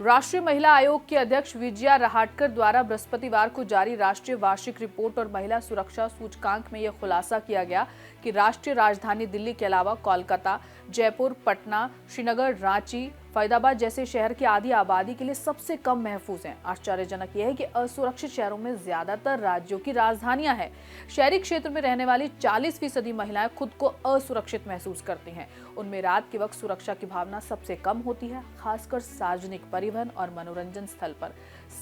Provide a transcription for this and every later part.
राष्ट्रीय महिला आयोग के अध्यक्ष विजया रहाटकर द्वारा बृहस्पतिवार को जारी राष्ट्रीय वार्षिक रिपोर्ट और महिला सुरक्षा सूचकांक में यह खुलासा किया गया कि राष्ट्रीय राजधानी दिल्ली के अलावा कोलकाता, जयपुर, पटना, श्रीनगर, रांची, फरीदाबाद जैसे शहर की आधी आबादी के लिए सबसे कम महफूज हैं। आश्चर्यजनक यह है कि असुरक्षित शहरों में ज्यादातर राज्यों की राजधानियां हैं। शहरी क्षेत्र में रहने वाली 40% महिलाएं खुद को असुरक्षित महसूस करती हैं। उनमें रात के वक्त सुरक्षा की भावना सबसे कम होती है, खासकर सार्वजनिक परिवहन और मनोरंजन स्थल पर।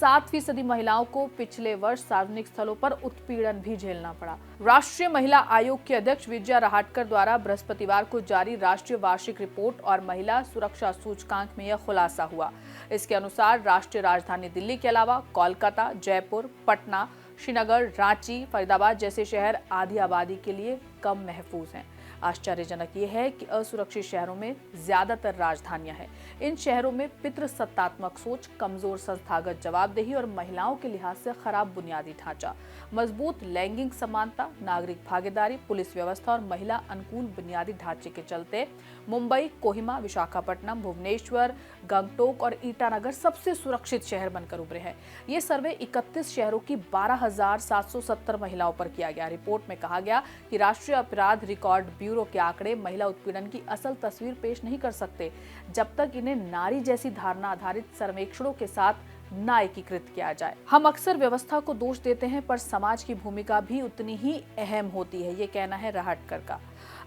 7% महिलाओं को पिछले वर्ष सार्वजनिक स्थलों पर उत्पीड़न भी झेलना पड़ा। राष्ट्रीय महिला आयोग के अध्यक्ष विजया रहाटकर द्वारा बृहस्पतिवार को जारी राष्ट्रीय वार्षिक रिपोर्ट और महिला सुरक्षा सूचकांक में यह खुलासा हुआ। इसके अनुसार राष्ट्रीय राजधानी दिल्ली के अलावा कोलकाता, जयपुर, पटना, श्रीनगर, रांची, फरीदाबाद जैसे शहर आधी आबादी के लिए कम महफूज हैं। आश्चर्यजनक यह है कि असुरक्षित शहरों में ज्यादातर राजधानियां हैं। इन शहरों में पितृसत्तात्मक सोच, कमजोर संस्थागत जवाबदेही और महिलाओं के लिहाज से खराब बुनियादी ढांचा, मजबूत लैंगिक समानता, नागरिक भागीदारी, पुलिस व्यवस्था और महिला अनुकूल बुनियादी ढांचे के चलते मुंबई, कोहिमा, विशाखापट्टनम, भुवनेश्वर, गंगटोक और ईटानगर सबसे सुरक्षित शहर बनकर उभरे हैं। ये सर्वे 31 शहरों की 12,770 महिलाओं पर किया गया। रिपोर्ट में कहा गया कि राष्ट्रीय अपराध रिकॉर्ड ब्यूरो के आंकड़े महिला उत्पीड़न की असल तस्वीर पेश नहीं कर सकते जब तक इन्हें नारी जैसी धारणा आधारित सर्वेक्षणों के साथ न एकीकृत किया जाए। हम अक्सर व्यवस्था को दोष देते हैं, पर समाज की भूमिका भी उतनी ही अहम होती है, ये कहना है रहाटकर का।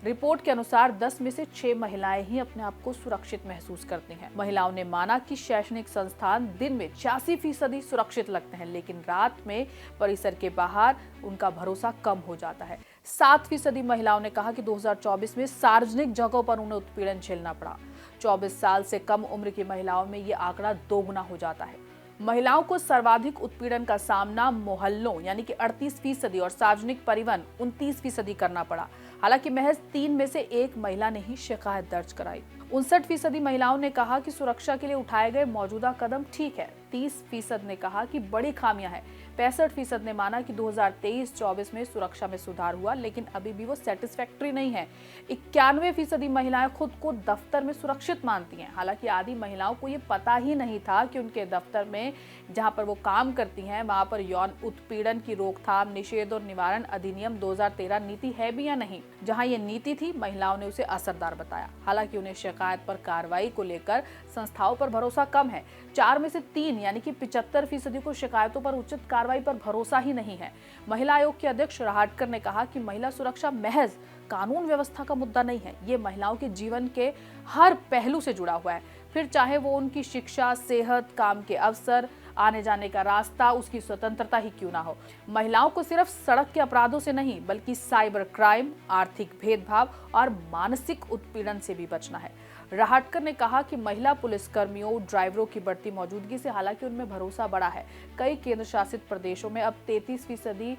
रिपोर्ट के अनुसार 10 में से 6 महिलाएं ही अपने आप को सुरक्षित महसूस करती हैं। महिलाओं ने माना कि शैक्षणिक संस्थान दिन में 86% सुरक्षित लगते हैं, लेकिन रात में परिसर के बाहर उनका भरोसा कम हो जाता है। 7% महिलाओं ने कहा कि 2024 में सार्वजनिक जगहों पर उन्हें उत्पीड़न झेलना पड़ा। 24 साल से कम उम्र की महिलाओं में ये आंकड़ा दोगुना हो जाता है। महिलाओं को सर्वाधिक उत्पीड़न का सामना मोहल्लों यानी कि 38% और सार्वजनिक परिवहन 29% करना पड़ा। हालांकि महज 3 में से 1 महिला ने ही शिकायत दर्ज कराई। 59% महिलाओं ने कहा कि सुरक्षा के लिए उठाए गए मौजूदा कदम ठीक है। 30% ने कहा कि बड़ी खामियां हैं। 65% ने माना कि 2023-24 में सुरक्षा में सुधार हुआ, लेकिन अभी भी वो सेटिस्फैक्ट्री नहीं है। 91% महिलाएं खुद को दफ्तर में सुरक्षित मानती हैं। हालांकि आधी महिलाओं को ये पता ही नहीं था कि उनके दफ्तर में जहां पर वो काम करती हैं वहां पर यौन उत्पीड़न की रोकथाम, निषेध और निवारण अधिनियम 2013 नीति है भी या नहीं। जहां ये नीति थी, महिलाओं ने उसे असरदार बताया। हालांकि उन्हें शिकायत पर कार्रवाई को लेकर संस्थाओं पर भरोसा कम है। 4 में से 3 यानी कि 75% को शिकायतों पर उचित कार्रवाई पर भरोसा ही नहीं है। महिला आयोग के अध्यक्ष रहाटकर ने कहा कि महिला सुरक्षा महज कानून व्यवस्था का मुद्दा नहीं है, ये महिलाओं के जीवन के हर पहलू से जुड़ा हुआ है। फिर चाहे वो उनकी शिक्षा, सेहत, काम के अवसर, आने जाने का रास्ता, उसकी स्वतंत्रता ही क्यों ना हो। महिलाओं को सिर्फ सड़क के अपराधों से नहीं, बल्कि साइबर क्राइम, आर्थिक भेदभाव और मानसिक उत्पीड़न से भी बचना है। रहाटकर ने कहा कि महिला पुलिसकर्मियों, ड्राइवरों की बढ़ती मौजूदगी से हालांकि उनमें भरोसा बढ़ा है। कई केंद्र शासित प्रदेशों में अब 33%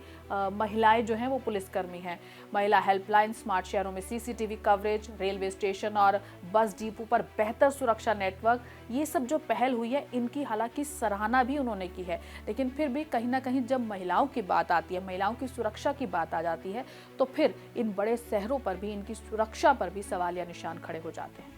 महिलाएं जो हैं वो पुलिसकर्मी हैं। महिला हेल्पलाइन, स्मार्ट शहरों में CCTV कवरेज, रेलवे स्टेशन और बस डिपो पर बेहतर सुरक्षा नेटवर्क, ये सब जो पहल हुई है इनकी हालांकि सराहना भी उन्होंने की है। लेकिन फिर भी कहीं ना कहीं जब महिलाओं की बात आती है, महिलाओं की सुरक्षा की बात आ जाती है, तो फिर इन बड़े शहरों पर भी इनकी सुरक्षा पर भी सवालिया निशान खड़े हो जाते हैं।